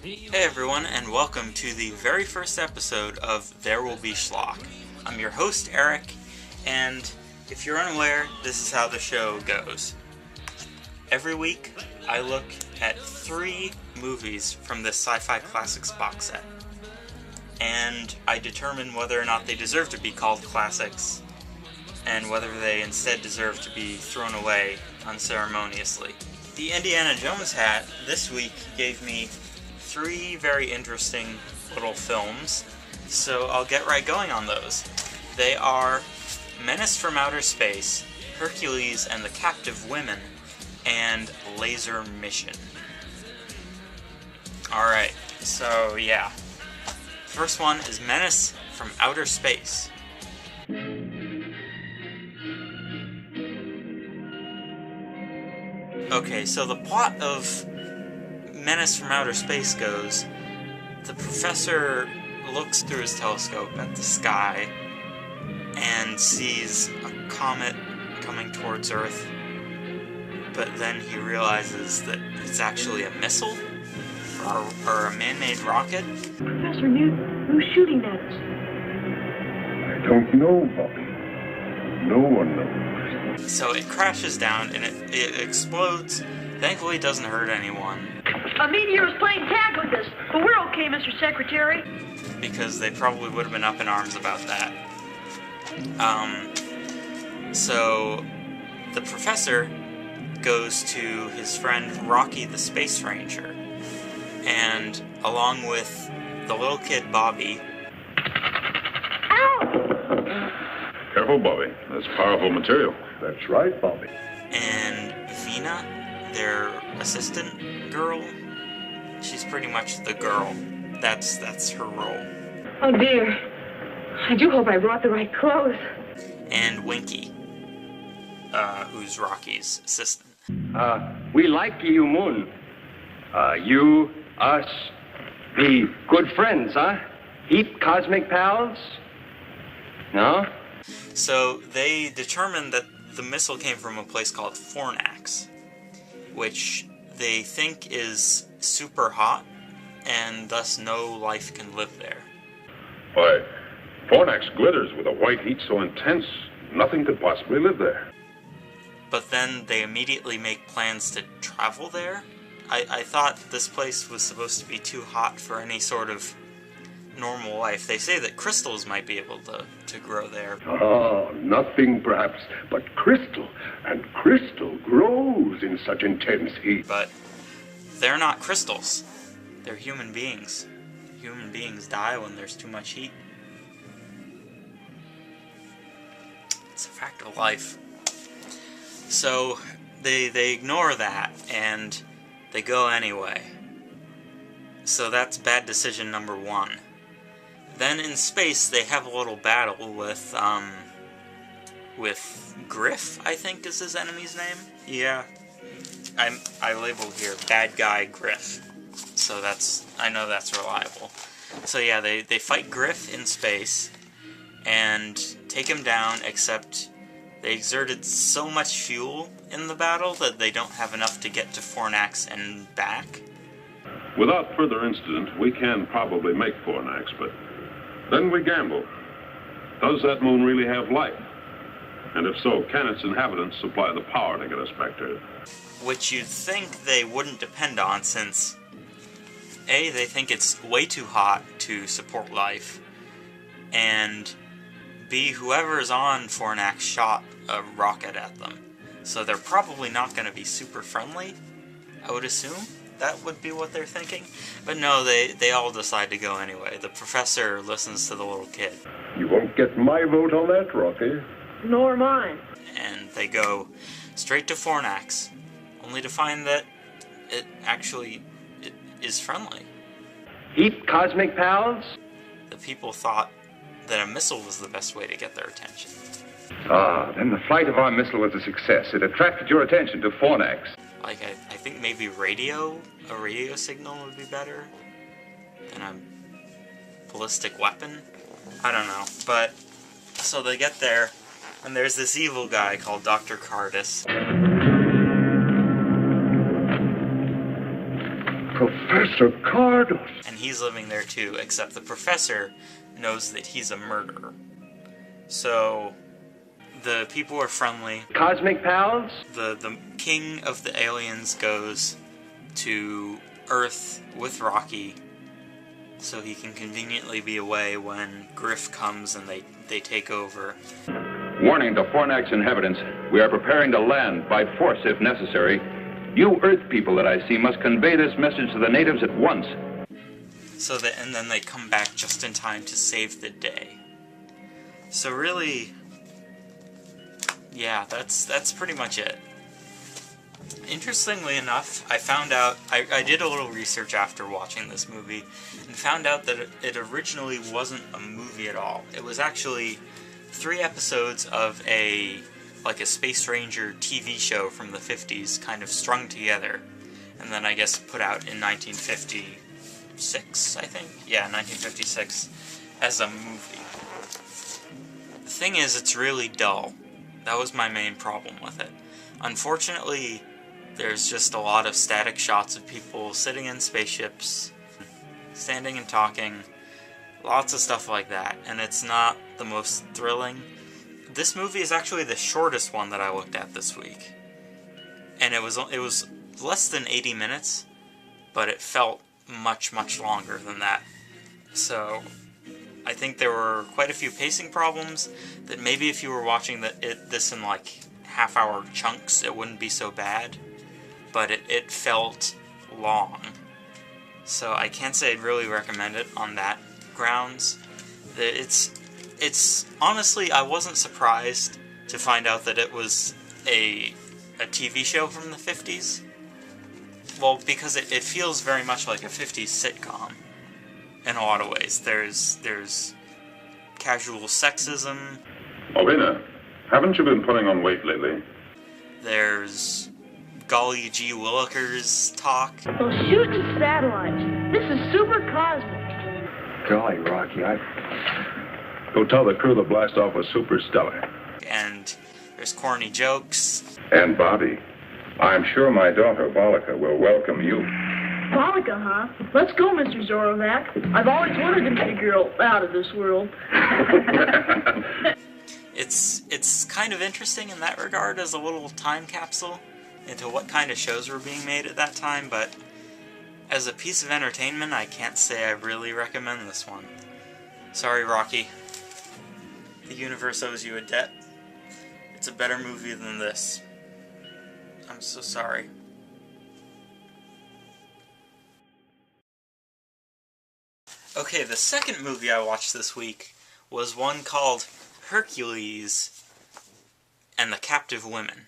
Hey everyone, and welcome to the very first episode of There Will Be Schlock. I'm your host, Eric, and if you're unaware, this is how the show goes. Every week, I look at 3 movies from this sci-fi classics box set, and I determine whether or not they deserve to be called classics, and whether they instead deserve to be thrown away unceremoniously. The Indiana Jones hat this week gave me 3 very interesting little films, so I'll get right going on those. They are Menace from Outer Space, Hercules and the Captive Women, and Laser Mission. Alright, so yeah. First one is Menace from Outer Space. Okay, so the plot of Menace from Outer Space goes, the professor looks through his telescope at the sky and sees a comet coming towards Earth, but then he realizes that it's actually a missile or a man-made rocket. Professor Newt, who's shooting at us? I don't know, Bobby. No one knows. So it crashes down and it explodes. Thankfully it doesn't hurt anyone. A meteor is playing tag with us, but we're okay, Mr. Secretary. Because they probably would have been up in arms about that. So the professor goes to his friend Rocky the Space Ranger, and along with the little kid Bobby. Ow! Careful, Bobby. That's powerful material. That's right, Bobby. And Vina, their assistant girl. She's pretty much the girl. That's her role. Oh dear. I do hope I brought the right clothes. And Winky, who's Rocky's assistant. We like you, Moon. You, us, be good friends, huh? Heap cosmic pals? No? So they determined that the missile came from a place called Fornax, which they think is super hot, and thus no life can live there. Why, Fornax glitters with a white heat so intense, nothing could possibly live there. But then they immediately make plans to travel there. I thought this place was supposed to be too hot for any sort of normal life. They say that crystals might be able to grow there. Nothing perhaps but crystal, and crystal grows in such intense heat. But they're not crystals. They're human beings. Human beings die when there's too much heat. It's a fact of life. So they ignore that and they go anyway. So that's bad decision number 1. Then in space they have a little battle with Griff, I think is his enemy's name. Yeah. I labeled here bad guy Griff. So I know that's reliable. So yeah, they fight Griff in space and take him down, except they exerted so much fuel in the battle that they don't have enough to get to Fornax and back. Without further incident, we can probably make Fornax, but then we gamble. Does that moon really have life? And if so, can its inhabitants supply the power to get us back to it? Which you'd think they wouldn't depend on, since A, they think it's way too hot to support life, and B, whoever is on Fornax shot a rocket at them. So they're probably not going to be super friendly, I would assume. That would be what they're thinking. But no, they all decide to go anyway. The professor listens to the little kid. You won't get my vote on that, Rocky. Nor mine. And they go straight to Fornax, only to find that it is friendly. Heap cosmic pals? The people thought that a missile was the best way to get their attention. Then the flight of our missile was a success. It attracted your attention to Fornax. Like, I think maybe a radio signal would be better than a ballistic weapon. I don't know. But, so they get there, And there's this evil guy called Dr. Cardis. Professor Cardis. And he's living there too, except the professor knows that he's a murderer. So, the people are friendly. Cosmic pals? The king of the aliens goes to Earth with Rocky so he can conveniently be away when Griff comes and they take over. Warning to Fornak's inhabitants. We are preparing to land by force if necessary. You Earth people that I see must convey this message to the natives at once. And then they come back just in time to save the day. So really, yeah, that's pretty much it. Interestingly enough, I found out, I did a little research after watching this movie, and found out that it originally wasn't a movie at all. It was actually 3 episodes of a Space Ranger TV show from the 50s, kind of strung together, and then I guess put out in 1956, I think? Yeah, 1956, as a movie. The thing is, it's really dull. That was my main problem with it. Unfortunately, there's just a lot of static shots of people sitting in spaceships, standing and talking, lots of stuff like that, and it's not the most thrilling. This movie is actually the shortest one that I looked at this week, and it was less than 80 minutes, but it felt much longer than that. So I think there were quite a few pacing problems that maybe if you were watching this in like half-hour chunks, it wouldn't be so bad, but it felt long. So I can't say I'd really recommend it on that grounds. It's honestly, I wasn't surprised to find out that it was a TV show from the 50s. Well, because it feels very much like a 50s sitcom in a lot of ways. There's casual sexism. Ovina, haven't you been putting on weight lately? There's golly gee willikers talk. Those huge satellites. This is super cosmic. Golly, Rocky, Go tell the crew the blast-off was super stellar. And there's corny jokes. And Bobby, I'm sure my daughter Volika will welcome you. Monica, huh? Let's go, Mr. Zorovac. I've always wanted to be a girl out of this world. It's kind of interesting in that regard as a little time capsule into what kind of shows were being made at that time, but as a piece of entertainment, I can't say I really recommend this one. Sorry, Rocky. The universe owes you a debt. It's a better movie than this. I'm so sorry. Okay, the second movie I watched this week was one called Hercules and the Captive Women.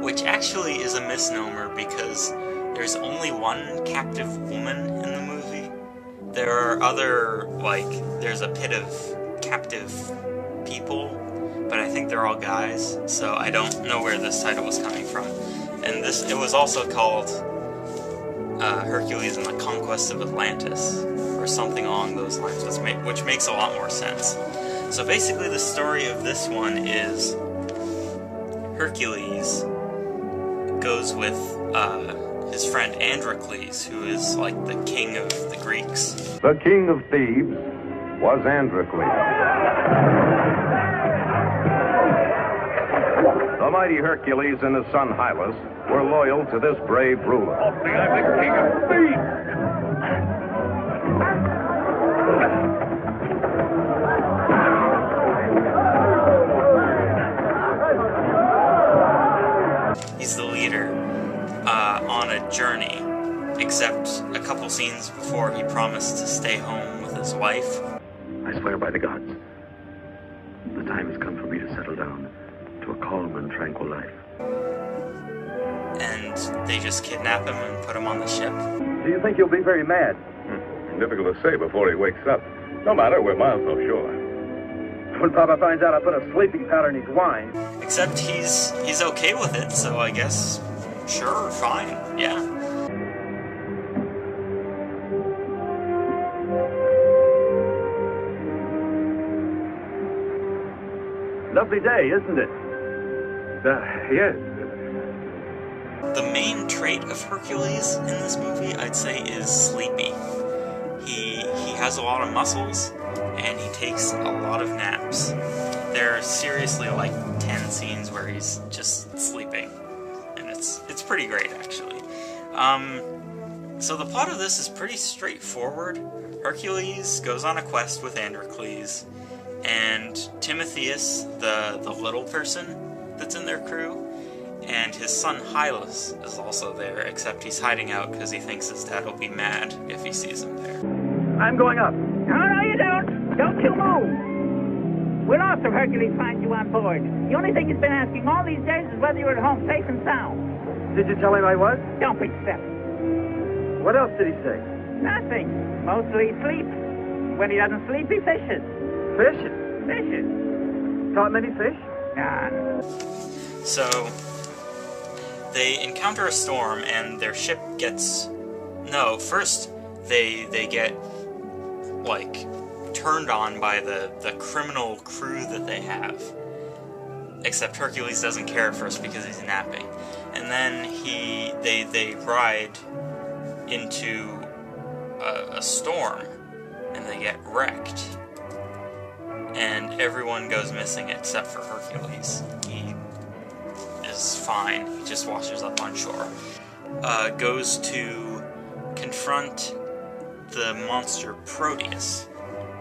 Which actually is a misnomer because there's only one captive woman in the movie. There are other, there's a pit of captive people, but I think they're all guys, so I don't know where this title was coming from. And it was also called Hercules and the Conquest of Atlantis, or something along those lines, which makes a lot more sense. So basically the story of this one is Hercules goes with his friend Androcles, who is like the king of the Greeks. The king of Thebes was Androcles. The mighty Hercules and his son Hylas were loyal to this brave ruler. I'm the king of Thebes! He's the leader on a journey, except a couple scenes before he promised to stay home with his wife. I swear by the gods, the time has come for me to settle down to a calm and tranquil life. And they just kidnap him and put him on the ship. Do you think he'll be very mad? Difficult to say before he wakes up. No matter, we're miles offshore. When Papa finds out I put a sleeping powder in his wine. Except he's okay with it, so I guess, sure, fine, yeah. lovely day, isn't it? Yes. The main trait of Hercules in this movie, I'd say, is sleepy. He has a lot of muscles, and he takes a lot of naps. There are seriously like 10 scenes where he's just sleeping, and it's pretty great, actually. So the plot of this is pretty straightforward. Hercules goes on a quest with Androcles, and Timotheus, the little person that's in their crew, and his son Hylas is also there, except he's hiding out because he thinks his dad will be mad if he sees him there. I'm going up. No, you don't. Don't you move. We'll lost if Hercules finds you on board. The only thing he's been asking all these days is whether you're at home safe and sound. Did you tell him I was? Don't be silly. What else did he say? Nothing. Mostly he sleeps. When he doesn't sleep, he fishes. Fishes? Fishes. Caught many fish? Nah. So they encounter a storm, and their ship gets... No, first they get, like, turned on by the criminal crew that they have. Except Hercules doesn't care at first because he's napping. And then they ride into a storm, and they get wrecked. And everyone goes missing except for Hercules. He is fine. He just washes up on shore. Goes to confront the monster Proteus,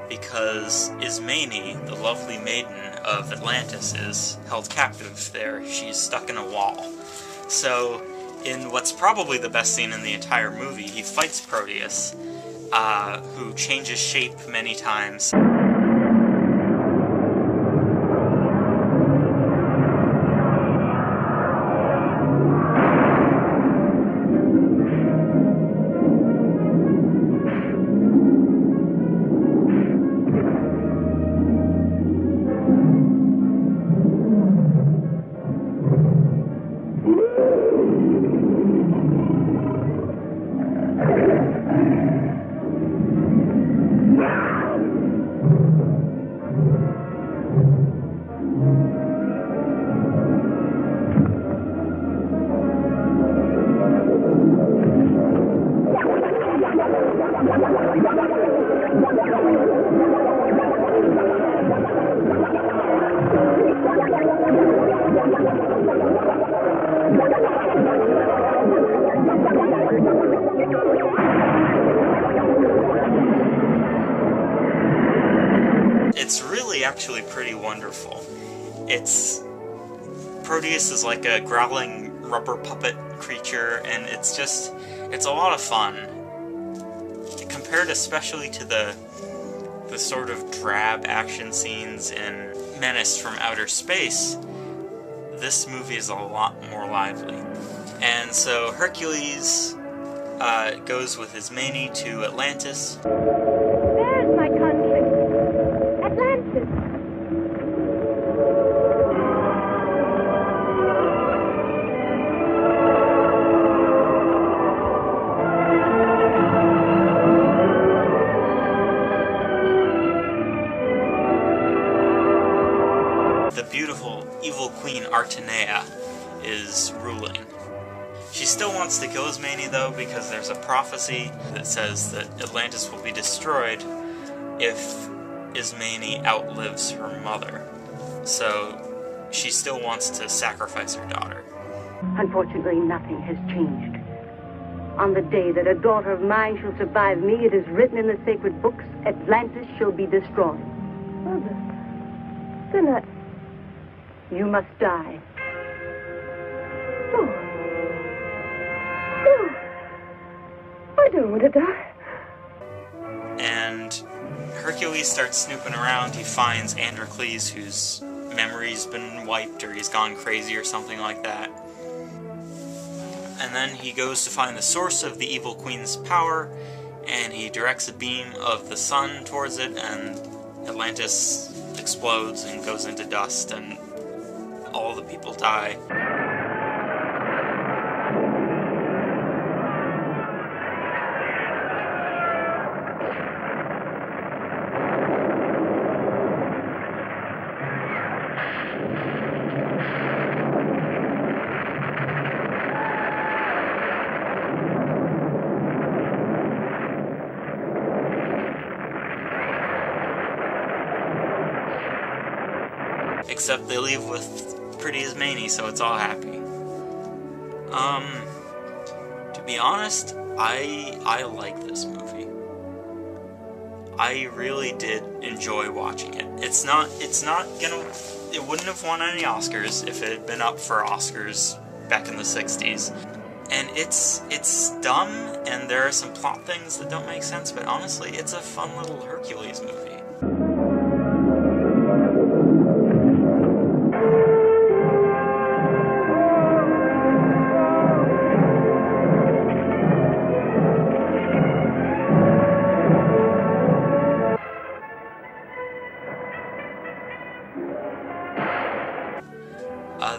because Ismene, the lovely maiden of Atlantis, is held captive there. She's stuck in a wall. So, in what's probably the best scene in the entire movie, he fights Proteus, who changes shape many times. It's really actually pretty wonderful. Proteus is like a growling rubber puppet creature, and it's a lot of fun. Compared especially to the sort of drab action scenes in Menace from Outer Space, this movie is a lot more lively. And so Hercules goes with Ismene to Atlantis. There's my country. Atlantis. The beautiful evil queen Artenea is ruling. She still wants to kill Ismene, though, because there's a prophecy that says that Atlantis will be destroyed if Ismene outlives her mother. So she still wants to sacrifice her daughter. Unfortunately, nothing has changed. On the day that a daughter of mine shall survive me, it is written in the sacred books, Atlantis shall be destroyed. Mother, then you must die. No. No. I don't want to die. And Hercules starts snooping around. He finds Androcles, whose memory's been wiped, or he's gone crazy or something like that. And then he goes to find the source of the evil queen's power, and he directs a beam of the sun towards it, and Atlantis explodes and goes into dust, and all the people die. Except they leave with Pretty as Maney, so it's all happy. To be honest, I like this movie. I really did enjoy watching it. It wouldn't have won any Oscars if it had been up for Oscars back in the 60s. And it's dumb, and there are some plot things that don't make sense, but honestly, it's a fun little Hercules movie.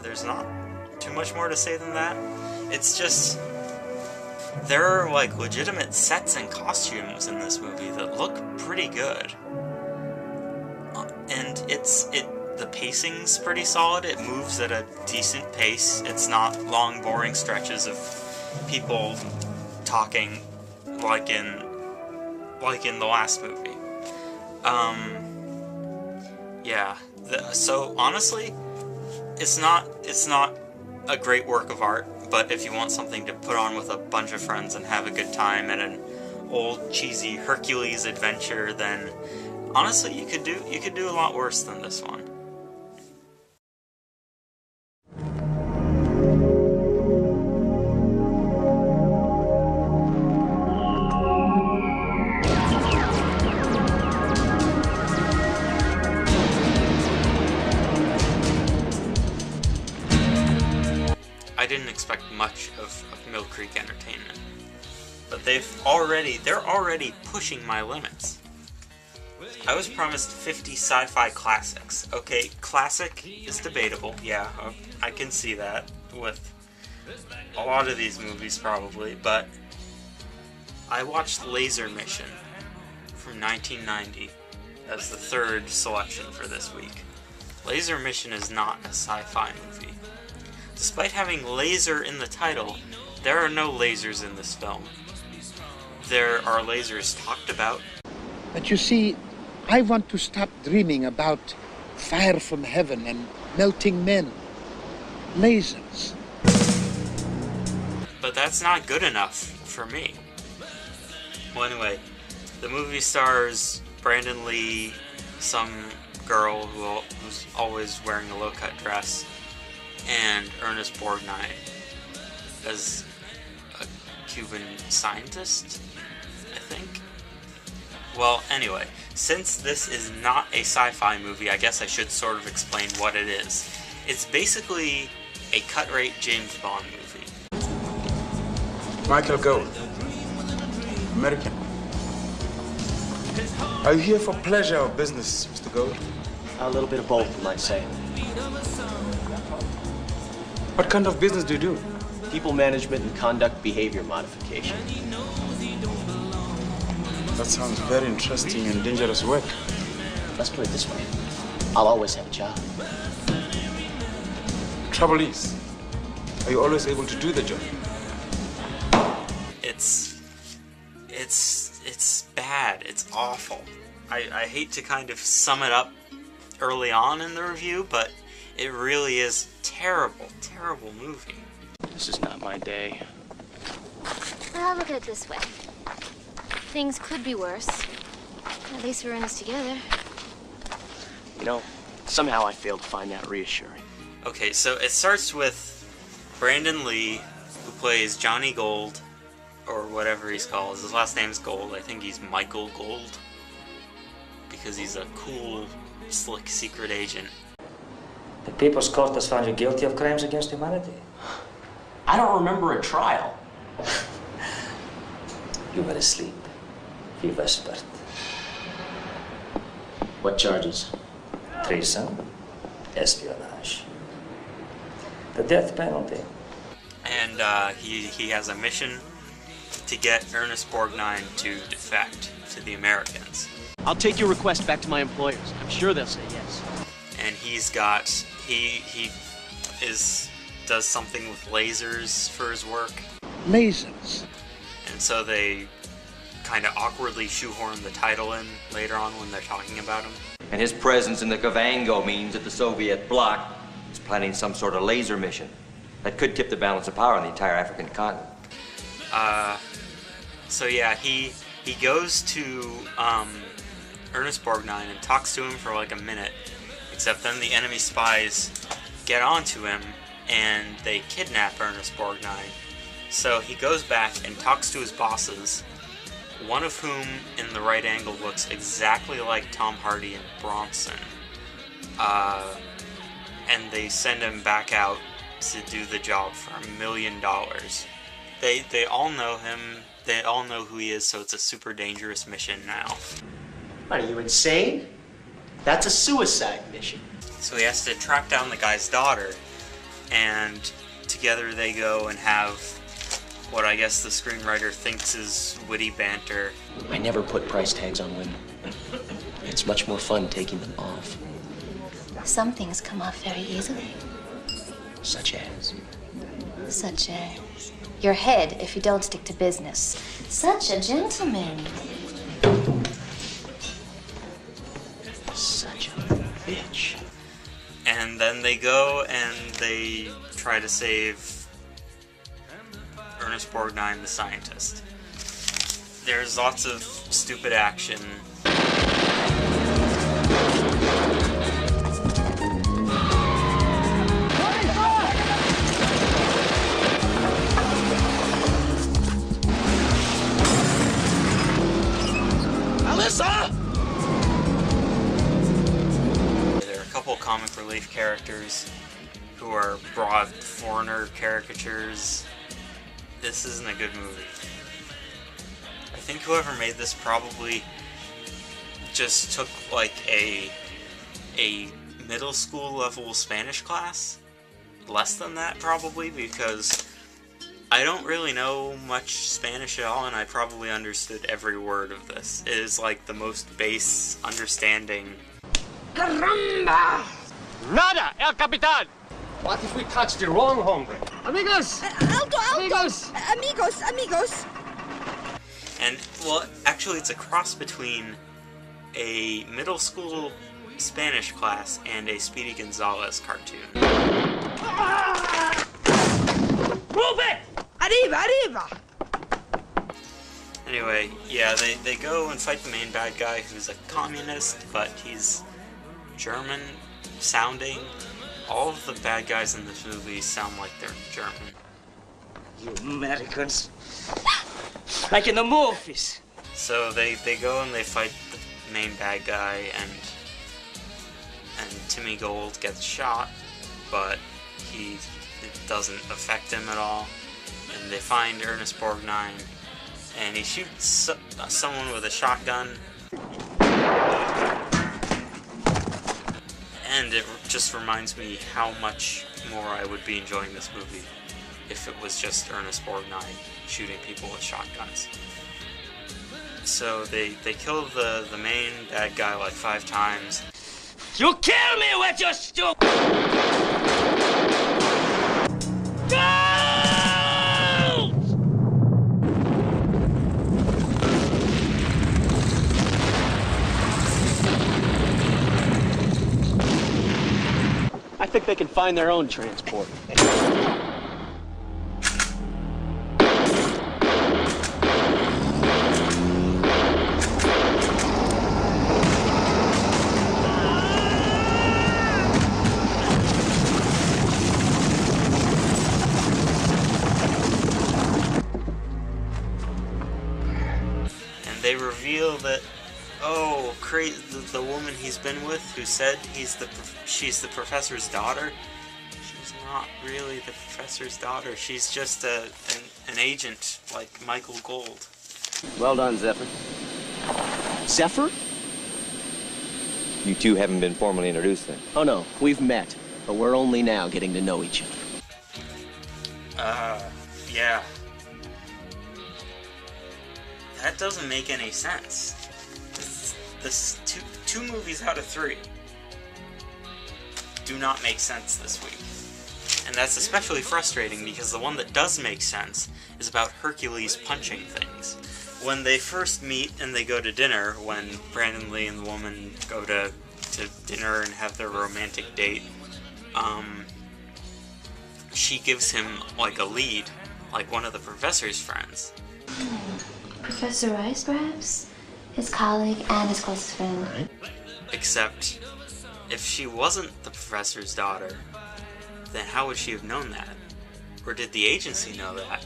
There's not too much more to say than that. It's just, there are like legitimate sets and costumes in this movie that look pretty good. And the pacing's pretty solid. It moves at a decent pace. It's not long, boring stretches of people talking like in the last movie. Yeah. So honestly, it's not a great work of art, but if you want something to put on with a bunch of friends and have a good time and an old cheesy Hercules adventure, then honestly you could do a lot worse than this one. I didn't expect much of Mill Creek Entertainment, but they're already pushing my limits. I was promised 50 sci-fi classics. Okay, classic is debatable, yeah, I can see that with a lot of these movies probably, but I watched Laser Mission from 1990 as the third selection for this week. Laser Mission is not a sci-fi movie. Despite having laser in the title, there are no lasers in this film. There are lasers talked about. But you see, I want to stop dreaming about fire from heaven and melting men. Lasers. But that's not good enough for me. Well, anyway, the movie stars Brandon Lee, some girl who's always wearing a low-cut dress, and Ernest Borgnine as a Cuban scientist, I think. Well, anyway, since this is not a sci-fi movie, I guess I should sort of explain what it is. It's basically a cut-rate James Bond movie. Michael Gold, American. Are you here for pleasure or business, Mr. Gold? A little bit of both, you might say. What kind of business do you do? People management and conduct behavior modification. That sounds very interesting and dangerous work. Let's put it this way. I'll always have a job. Trouble is, are you always able to do the job? It's bad. It's awful. I hate to kind of sum it up early on in the review, but it really is terrible, terrible movie. This is not my day. Well, look at it this way. Things could be worse. At least we're in this together. You know, somehow I fail to find that reassuring. Okay, so it starts with Brandon Lee, who plays Johnny Gold, or whatever he's called. His last name's Gold. I think he's Michael Gold, because he's a cool, slick secret agent. The People's Court has found you guilty of crimes against humanity. I don't remember a trial. You were asleep. He whispered. What charges? Treason, espionage. The death penalty. And he has a mission to get Ernest Borgnine to defect to the Americans. I'll take your request back to my employers. I'm sure they'll say yes. And he does something with lasers for his work. Lasers. And so they kind of awkwardly shoehorn the title in later on when they're talking about him. And his presence in the Kavango means that the Soviet bloc is planning some sort of laser mission that could tip the balance of power on the entire African continent. So yeah, he goes to Ernest Borgnine and talks to him for like a minute, except then the enemy spies get onto him and they kidnap Ernest Borgnine. So he goes back and talks to his bosses, one of whom in the right angle looks exactly like Tom Hardy and Bronson. And they send him back out to do the job for $1 million. They all know him, they all know who he is, so it's a super dangerous mission now. What, are you insane? That's a suicide mission. So he has to track down the guy's daughter, and together they go and have what I guess the screenwriter thinks is witty banter. I never put price tags on women. It's much more fun taking them off. Some things come off very easily. Such as? Such as your head if you don't stick to business. Such a gentleman. Such a bitch. And then they go and they try to save Ernest Borgnine, the scientist. There's lots of stupid action. Alyssa! There are a couple comic relief characters who are broad foreigner caricatures. This isn't a good movie. I think whoever made this probably just took like a middle school level Spanish class. Less than that probably, because I don't really know much Spanish at all, and I probably understood every word of this. It is like the most base understanding. Caramba! Nada, El Capitan! What if we touch the wrong hombre? Amigos! Alto! Amigos! Amigos! And, well, actually it's a cross between a middle school Spanish class and a Speedy Gonzales cartoon. Move it! Arriba! Anyway, yeah, they go and fight the main bad guy who's a communist, but he's German sounding. All of the bad guys in this movie sound like they're German. You Americans. Like in the movies. So they go and they fight the main bad guy, and Timmy Gold gets shot, but it doesn't affect him at all. And they find Ernest Borgnine, and he shoots someone with a shotgun. And it just reminds me how much more I would be enjoying this movie if it was just Ernest Borgnine shooting people with shotguns. So they kill the main bad guy like 5 times. You kill me with your stupid... I think they can find their own transport. And they reveal that, oh, the woman he's been with, who said she's the professor's daughter, she's not really the professor's daughter. She's just an agent like Michael Gold. Well done, Zephyr. Zephyr? You two haven't been formally introduced then? Oh no, we've met, but we're only now getting to know each other. Yeah. That doesn't make any sense. This two movies out of 3 do not make sense this week. And that's especially frustrating because the one that does make sense is about Hercules punching things. When they first meet and they go to dinner, when Brandon Lee and the woman go to to dinner and have their romantic date, she gives him, like, a lead, like one of the professor's friends. Professor Rice, perhaps? His colleague and his closest friend. Right. Except, if she wasn't the professor's daughter, then how would she have known that? Or did the agency know that?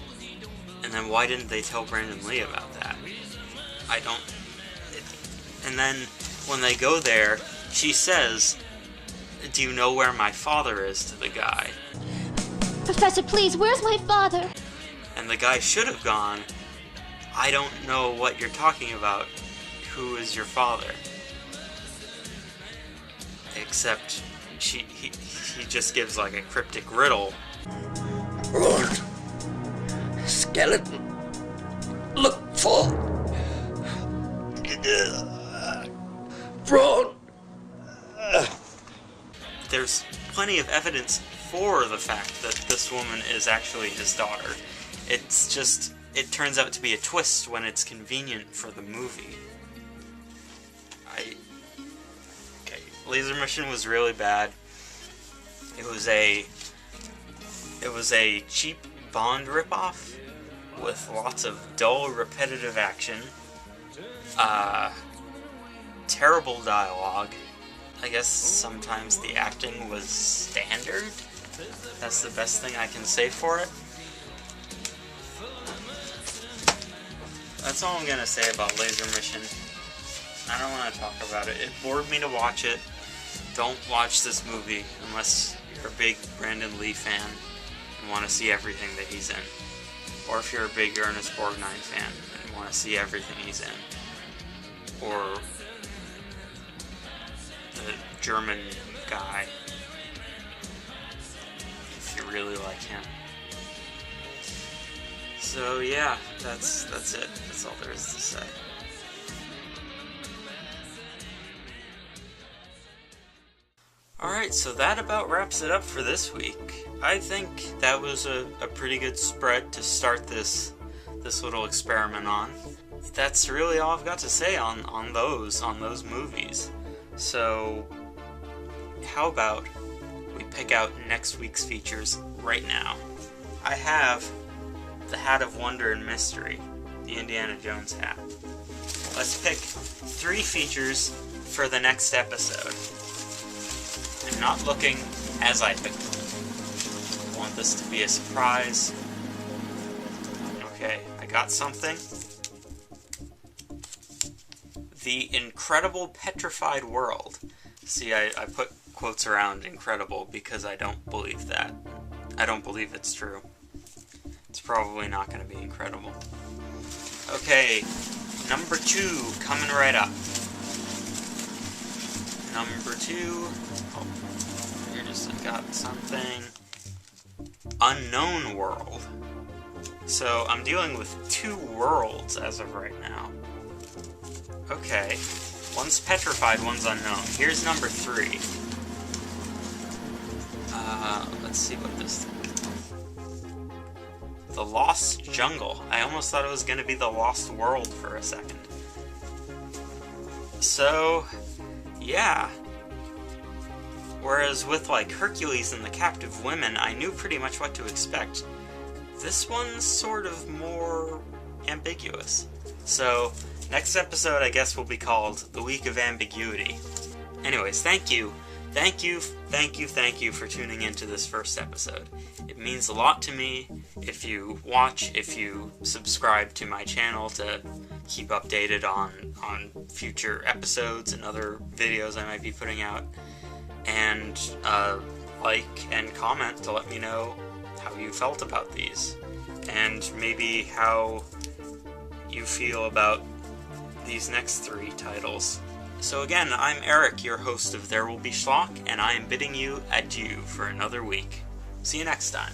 And then why didn't they tell Brandon Lee about that? I don't... And then, when they go there, she says, "Do you know where my father is?" to the guy. Professor, please, where's my father? And the guy should have gone, "I don't know what you're talking about. Who is your father?" Except, he just gives like a cryptic riddle. Lord, skeleton, look for Braun. There's plenty of evidence for the fact that this woman is actually his daughter. It's just, it turns out to be a twist when it's convenient for the movie. Okay, Laser Mission was really bad. It was a cheap Bond ripoff with lots of dull, repetitive action. Terrible dialogue. I guess sometimes the acting was standard. That's the best thing I can say for it. That's all I'm gonna say about Laser Mission. I don't want to talk about it. It bored me to watch it. Don't watch this movie unless you're a big Brandon Lee fan and want to see everything that he's in. Or if you're a big Ernest Borgnine fan and want to see everything he's in. Or the German guy, if you really like him. So yeah, that's it. That's all there is to say. Alright, so that about wraps it up for this week. I think that was a pretty good spread to start this little experiment on. That's really all I've got to say on those movies. So, how about we pick out next week's features right now? I have the Hat of Wonder and Mystery, the Indiana Jones hat. Let's pick 3 features for the next episode. I'm not looking as I pick them. I want this to be a surprise. Okay, I got something. The Incredible Petrified World. See, I put quotes around incredible because I don't believe that. I don't believe it's true. It's probably not going to be incredible. Okay, number 2, coming right up. Number 2, oh, here just got something. Unknown World. So I'm dealing with 2 worlds as of right now. Okay, one's petrified, one's unknown. Here's number 3. Let's see what this is. The Lost Jungle. I almost thought it was going to be The Lost World for a second. So, yeah. Whereas with, like, Hercules and the Captive Women, I knew pretty much what to expect. This one's sort of more ambiguous. So, next episode, I guess, will be called The Week of Ambiguity. Anyways, thank you for tuning into this first episode. It means a lot to me if you watch, if you subscribe to my channel to keep updated on future episodes and other videos I might be putting out. And like and comment to let me know how you felt about these. And maybe how you feel about these next 3 titles. So again, I'm Eric, your host of There Will Be Schlock, and I am bidding you adieu for another week. See you next time.